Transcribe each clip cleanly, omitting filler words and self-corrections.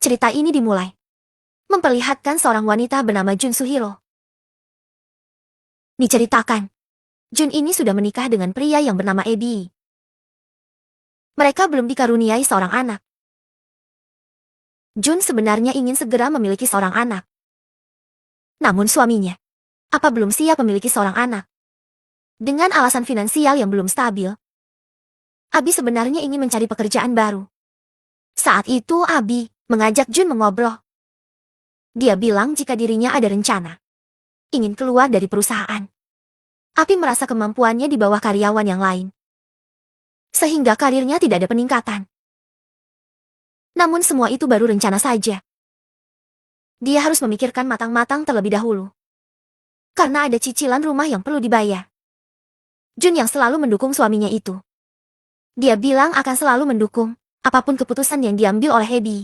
Cerita ini dimulai memperlihatkan seorang wanita bernama Jun Suhiro. Diceritakan, Jun ini sudah menikah dengan pria yang bernama Ebi. Mereka belum dikaruniai seorang anak. Jun sebenarnya ingin segera memiliki seorang anak. Namun suaminya, belum siap memiliki seorang anak. Dengan alasan finansial yang belum stabil, Abi sebenarnya ingin mencari pekerjaan baru. Saat itu Abi mengajak Jun mengobrol. Dia bilang jika dirinya ada rencana ingin keluar dari perusahaan. Abi merasa kemampuannya di bawah karyawan yang lain, sehingga karirnya tidak ada peningkatan. Namun semua itu baru rencana saja. Dia harus memikirkan matang-matang terlebih dahulu, karena ada cicilan rumah yang perlu dibayar. Jun yang selalu mendukung suaminya itu. Dia bilang akan selalu mendukung apapun keputusan yang diambil oleh Ebi.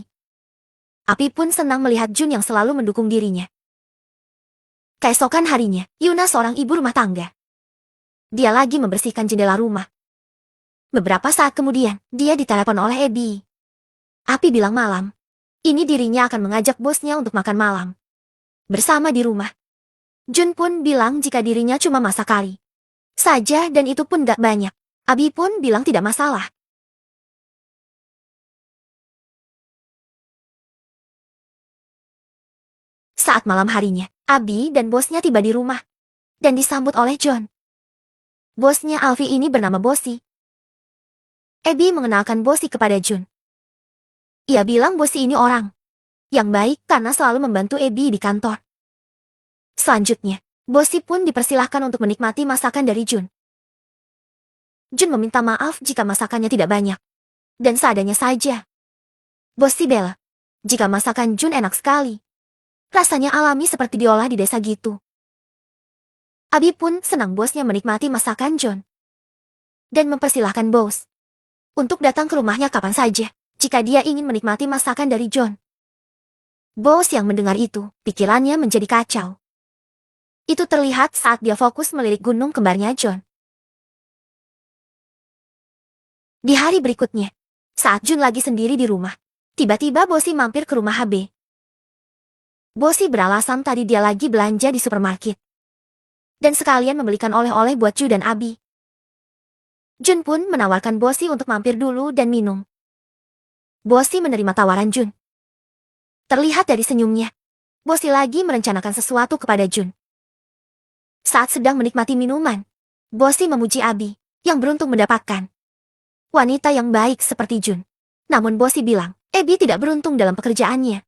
Abi pun senang melihat Jun yang selalu mendukung dirinya. Keesokan harinya, Yuna seorang ibu rumah tangga. Dia lagi membersihkan jendela rumah. Beberapa saat kemudian, dia ditelepon oleh Ebi. Abi bilang malam ini dirinya akan mengajak bosnya untuk makan malam bersama di rumah. Jun pun bilang jika dirinya cuma masak kari saja dan itu pun gak banyak. Abi pun bilang tidak masalah. Saat malam harinya, Abi dan bosnya tiba di rumah dan disambut oleh John. Bosnya Alfie ini bernama Bosi. Ebi mengenalkan Bosi kepada Jun. Ia bilang Bosi ini orang yang baik karena selalu membantu Ebi di kantor. Selanjutnya, Bosi pun dipersilahkan untuk menikmati masakan dari Jun. Jun meminta maaf jika masakannya tidak banyak dan seadanya saja. Bosi bela jika masakan Jun enak sekali. Rasanya alami seperti diolah di desa gitu. Abi pun senang bosnya menikmati masakan John dan mempersilahkan bos untuk datang ke rumahnya kapan saja jika dia ingin menikmati masakan dari John. Bos yang mendengar itu, pikirannya menjadi kacau. Itu terlihat saat dia fokus melirik gunung kembarnya John. Di hari berikutnya, saat Jun lagi sendiri di rumah, tiba-tiba Bosi mampir ke rumah HB. Bosi beralasan tadi dia lagi belanja di supermarket dan sekalian membelikan oleh-oleh buat Ju dan Abi. Jun pun menawarkan Bosi untuk mampir dulu dan minum. Bosi menerima tawaran Jun. Terlihat dari senyumnya, Bosi lagi merencanakan sesuatu kepada Jun. Saat sedang menikmati minuman, Bosi memuji Abi yang beruntung mendapatkan wanita yang baik seperti Jun. Namun Bosi bilang, Ebi tidak beruntung dalam pekerjaannya.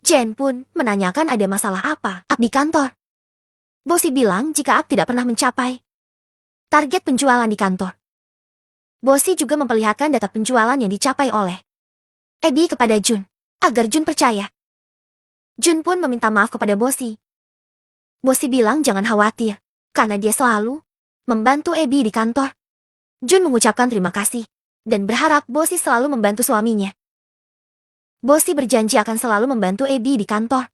Jen pun menanyakan ada masalah apa di kantor. Bosi bilang jika Ab tidak pernah mencapai target penjualan di kantor. Bosi juga memperlihatkan data penjualan yang dicapai oleh Ebi kepada Jun, agar Jun percaya. Jun pun meminta maaf kepada Bosi. Bosi bilang jangan khawatir, karena dia selalu membantu Ebi di kantor. Jun mengucapkan terima kasih, dan berharap Bosi selalu membantu suaminya. Bosi berjanji akan selalu membantu Ebi di kantor.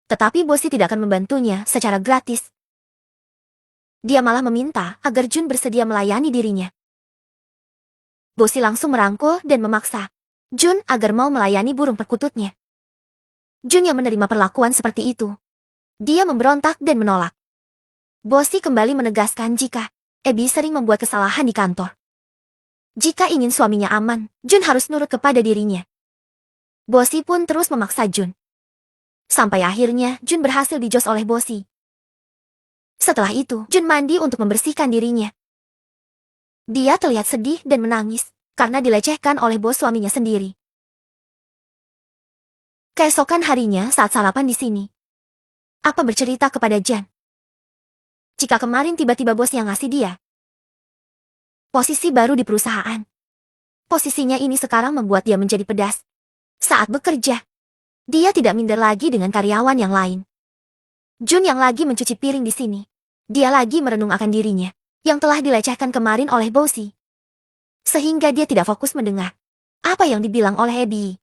Tetapi Bosi tidak akan membantunya secara gratis. Dia malah meminta agar Jun bersedia melayani dirinya. Bosi langsung merangkul dan memaksa Jun agar mau melayani burung perkututnya. Jun yang menerima perlakuan seperti itu. Dia memberontak dan menolak. Bosi kembali menegaskan jika Ebi sering membuat kesalahan di kantor. Jika ingin suaminya aman, Jun harus nurut kepada dirinya. Bosi pun terus memaksa Jun. Sampai akhirnya Jun berhasil dijos oleh Bosi. Setelah itu, Jun mandi untuk membersihkan dirinya. Dia terlihat sedih dan menangis karena dilecehkan oleh bos suaminya sendiri. Keesokan harinya saat sarapan di sini, Apa bercerita kepada Jan jika kemarin tiba-tiba bosnya ngasih dia posisi baru di perusahaan. Posisinya ini sekarang membuat dia menjadi pedas. Saat bekerja, dia tidak minder lagi dengan karyawan yang lain. Jun yang lagi mencuci piring di sini, dia lagi merenung akan dirinya yang telah dilecehkan kemarin oleh Bosi. Sehingga dia tidak fokus mendengar apa yang dibilang oleh Ebi.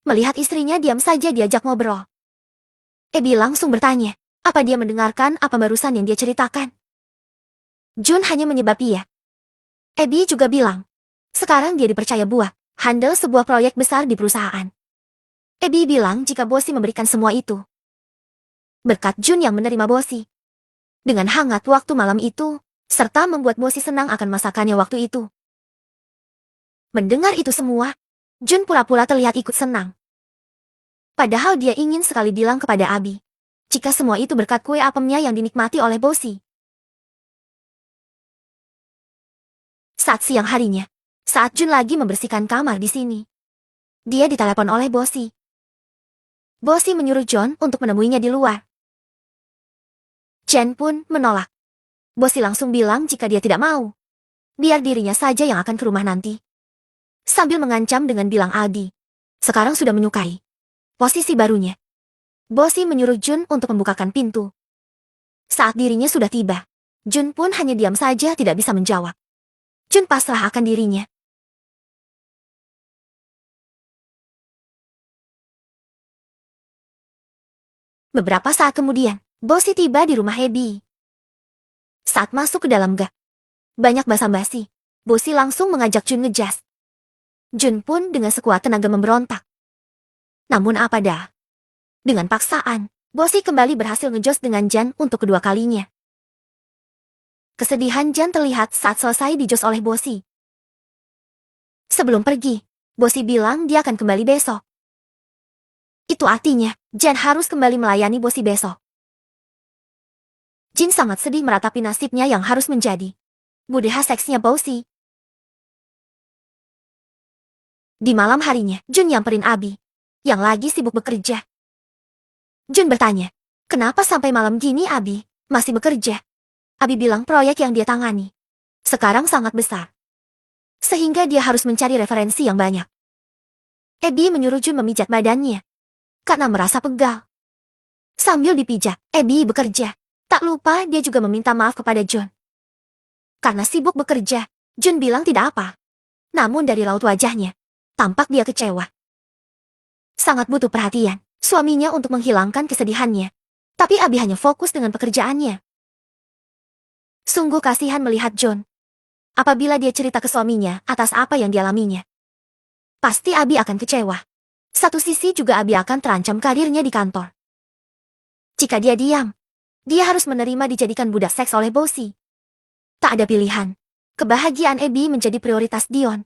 Melihat istrinya diam saja diajak ngobrol. Ebi langsung bertanya, apa dia mendengarkan apa barusan yang dia ceritakan? Jun hanya menyebab iya. Ebi juga bilang, sekarang dia dipercaya buat handle sebuah proyek besar di perusahaan. Abby bilang jika Bosi memberikan semua itu. Berkat Jun yang menerima Bosi. Dengan hangat waktu malam itu, serta membuat Bosi senang akan masakannya waktu itu. Mendengar itu semua, Jun pura-pura terlihat ikut senang. Padahal dia ingin sekali bilang kepada Abi, jika semua itu berkat kue apemnya yang dinikmati oleh Bosi. Saat siang harinya, saat Jun lagi membersihkan kamar di sini, dia ditelepon oleh Bosi. Bosi menyuruh John untuk menemuinya di luar. Jen pun menolak. Bosi langsung bilang jika dia tidak mau, biar dirinya saja yang akan ke rumah nanti. Sambil mengancam dengan bilang Abi sekarang sudah menyukai posisi barunya. Bosi menyuruh Jun untuk membukakan pintu. Saat dirinya sudah tiba, Jun pun hanya diam saja tidak bisa menjawab. Jun pasrah akan dirinya. Beberapa saat kemudian, Bosi tiba di rumah Abby. Saat masuk ke dalam gang, banyak basa-basi. Bosi langsung mengajak Jun ngejas. Jun pun dengan sekuat tenaga memberontak. Namun apa dah? Dengan paksaan, Bosi kembali berhasil ngejos dengan Jan untuk kedua kalinya. Kesedihan Jan terlihat saat selesai dijos oleh Bosi. Sebelum pergi, Bosi bilang dia akan kembali besok. Itu artinya, Jan harus kembali melayani Bosi besok. Jin sangat sedih meratapi nasibnya yang harus menjadi budeha seksnya Bosi. Di malam harinya, Jun nyamperin Abi, yang lagi sibuk bekerja. Jun bertanya, kenapa sampai malam gini Abi masih bekerja? Abi bilang proyek yang dia tangani sekarang sangat besar, sehingga dia harus mencari referensi yang banyak. Abi menyuruh Jun memijat badannya, karena merasa pegal. Sambil dipijat, Abi bekerja. Tak lupa dia juga meminta maaf kepada John. Karena sibuk bekerja, Jun bilang tidak apa. Namun dari raut wajahnya, tampak dia kecewa. Sangat butuh perhatian suaminya untuk menghilangkan kesedihannya. Tapi Abi hanya fokus dengan pekerjaannya. Sungguh kasihan melihat John. Apabila dia cerita ke suaminya atas apa yang dialaminya, pasti Abi akan kecewa. Satu sisi juga Abi akan terancam karirnya di kantor. Jika dia diam, dia harus menerima dijadikan budak seks oleh Bosi. Tak ada pilihan. Kebahagiaan Abby menjadi prioritas Dion.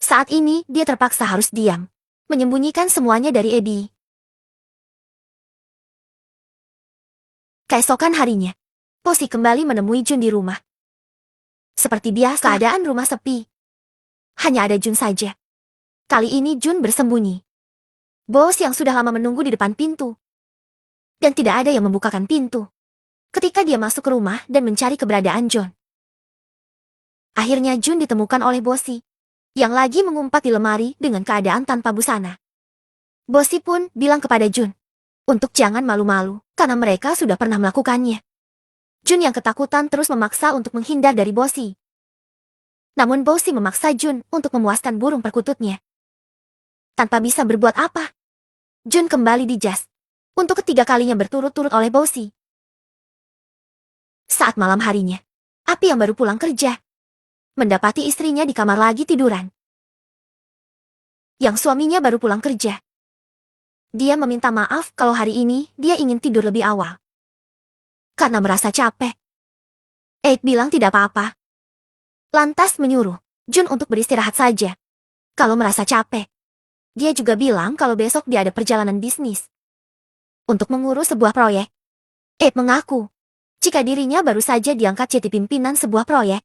Saat ini dia terpaksa harus diam, menyembunyikan semuanya dari Abby. Keesokan harinya, Bosi kembali menemui Jun di rumah. Seperti biasa, keadaan rumah sepi. Hanya ada Jun saja. Kali ini Jun bersembunyi. Bos yang sudah lama menunggu di depan pintu. Dan tidak ada yang membukakan pintu. Ketika dia masuk ke rumah dan mencari keberadaan John. Akhirnya Jun ditemukan oleh Bosi, yang lagi mengumpat di lemari dengan keadaan tanpa busana. Bosi pun bilang kepada Jun, untuk jangan malu-malu, karena mereka sudah pernah melakukannya. Jun yang ketakutan terus memaksa untuk menghindar dari Bosi. Namun Bosi memaksa Jun untuk memuaskan burung perkututnya. Tanpa bisa berbuat apa, Jun kembali dijas, untuk ketiga kalinya berturut-turut oleh Bosi. Saat malam harinya, Api yang baru pulang kerja, mendapati istrinya di kamar lagi tiduran. Yang suaminya baru pulang kerja. Dia meminta maaf kalau hari ini dia ingin tidur lebih awal. Karena merasa capek. Eid bilang tidak apa-apa. Lantas menyuruh Jun untuk beristirahat saja. Kalau merasa capek. Dia juga bilang kalau besok dia ada perjalanan bisnis. Untuk mengurus sebuah proyek. Eid mengaku jika dirinya baru saja diangkat jadi pimpinan sebuah proyek.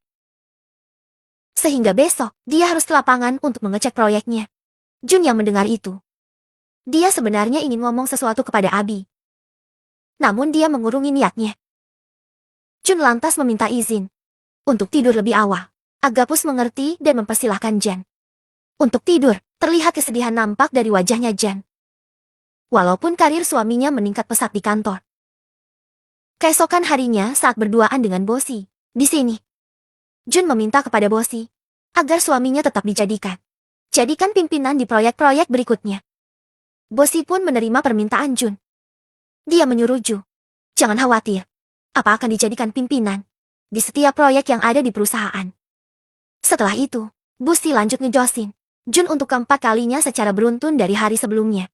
Sehingga besok, dia harus ke lapangan untuk mengecek proyeknya. Jun yang mendengar itu. Dia sebenarnya ingin ngomong sesuatu kepada Abi. Namun dia mengurungi niatnya. Jun lantas meminta izin untuk tidur lebih awal. Agapus mengerti dan mempersilahkan Jan untuk tidur. Terlihat kesedihan nampak dari wajahnya Jan. Walaupun karir suaminya meningkat pesat di kantor. Keesokan harinya saat berduaan dengan Bosi, di sini, Jun meminta kepada Bosi agar suaminya tetap jadikan pimpinan di proyek-proyek berikutnya. Bosi pun menerima permintaan Jun. Dia menyuruh Ju, jangan khawatir, apa akan dijadikan pimpinan di setiap proyek yang ada di perusahaan. Setelah itu, Bosi lanjut ngejosin Jun untuk keempat kalinya secara beruntun dari hari sebelumnya.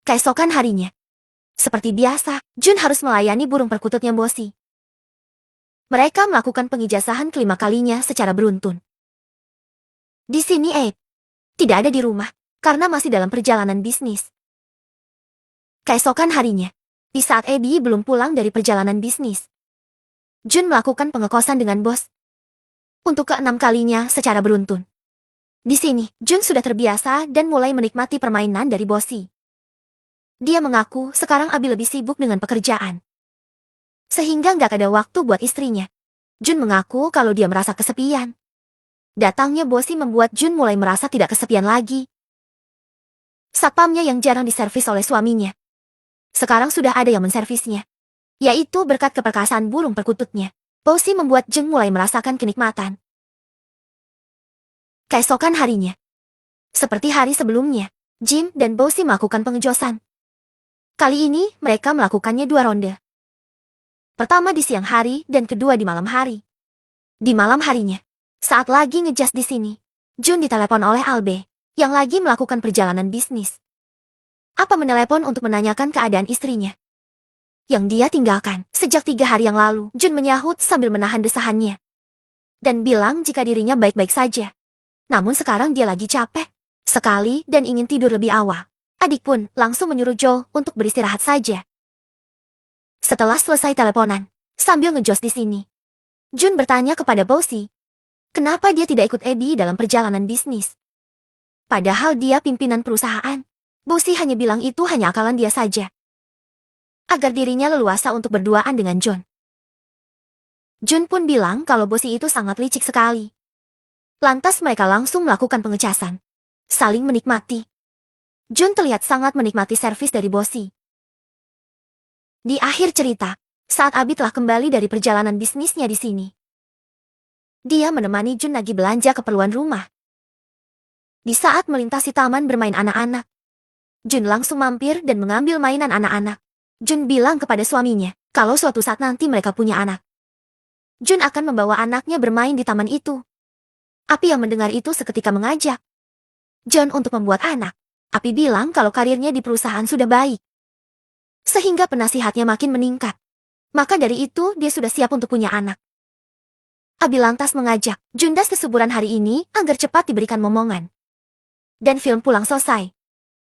Keesokan harinya. Seperti biasa, Jun harus melayani burung perkututnya Bosi. Mereka melakukan pengijazahan kelima kalinya secara beruntun. Di sini Abe tidak ada di rumah, karena masih dalam perjalanan bisnis. Keesokan harinya, di saat Abby belum pulang dari perjalanan bisnis, Jun melakukan pengekosan dengan bos. Untuk keenam kalinya secara beruntun. Di sini, Jun sudah terbiasa dan mulai menikmati permainan dari Bosi. Dia mengaku sekarang Abi lebih sibuk dengan pekerjaan. Sehingga nggak ada waktu buat istrinya. Jun mengaku kalau dia merasa kesepian. Datangnya Bosi membuat Jun mulai merasa tidak kesepian lagi. Satpamnya yang jarang diservis oleh suaminya. Sekarang sudah ada yang menservisnya. Yaitu berkat keperkasaan burung perkututnya. Bosi membuat Jun mulai merasakan kenikmatan. Keesokan harinya. Seperti hari sebelumnya, Jim dan Bosi melakukan pengejosan. Kali ini, mereka melakukannya 2 ronde. Pertama di siang hari dan kedua di malam hari. Di malam harinya, saat lagi ngejas di sini, Jun ditelepon oleh Albe, yang lagi melakukan perjalanan bisnis. Apa menelepon untuk menanyakan keadaan istrinya yang dia tinggalkan sejak 3 hari yang lalu. Jun menyahut sambil menahan desahannya dan bilang jika dirinya baik-baik saja. Namun sekarang dia lagi capek sekali dan ingin tidur lebih awal. Adik pun langsung menyuruh Joe untuk beristirahat saja. Setelah selesai teleponan, sambil ngejos di sini, Jun bertanya kepada Bosi, kenapa dia tidak ikut Abby dalam perjalanan bisnis. Padahal dia pimpinan perusahaan. Bosi hanya bilang itu hanya akalan dia saja. Agar dirinya leluasa untuk berduaan dengan John. Jun pun bilang kalau Bosi itu sangat licik sekali. Lantas mereka langsung melakukan pengecasan. Saling menikmati. Jun terlihat sangat menikmati servis dari Bosi. Di akhir cerita, saat Abi telah kembali dari perjalanan bisnisnya di sini, dia menemani Jun lagi belanja keperluan rumah. Di saat melintasi taman bermain anak-anak, Jun langsung mampir dan mengambil mainan anak-anak. Jun bilang kepada suaminya, kalau suatu saat nanti mereka punya anak, Jun akan membawa anaknya bermain di taman itu. Api yang mendengar itu seketika mengajak John untuk membuat anak. Api bilang kalau karirnya di perusahaan sudah baik, sehingga penasihatnya makin meningkat. Maka dari itu dia sudah siap untuk punya anak. Abi lantas mengajak Jun das kesuburan hari ini agar cepat diberikan momongan. Dan film pulang selesai.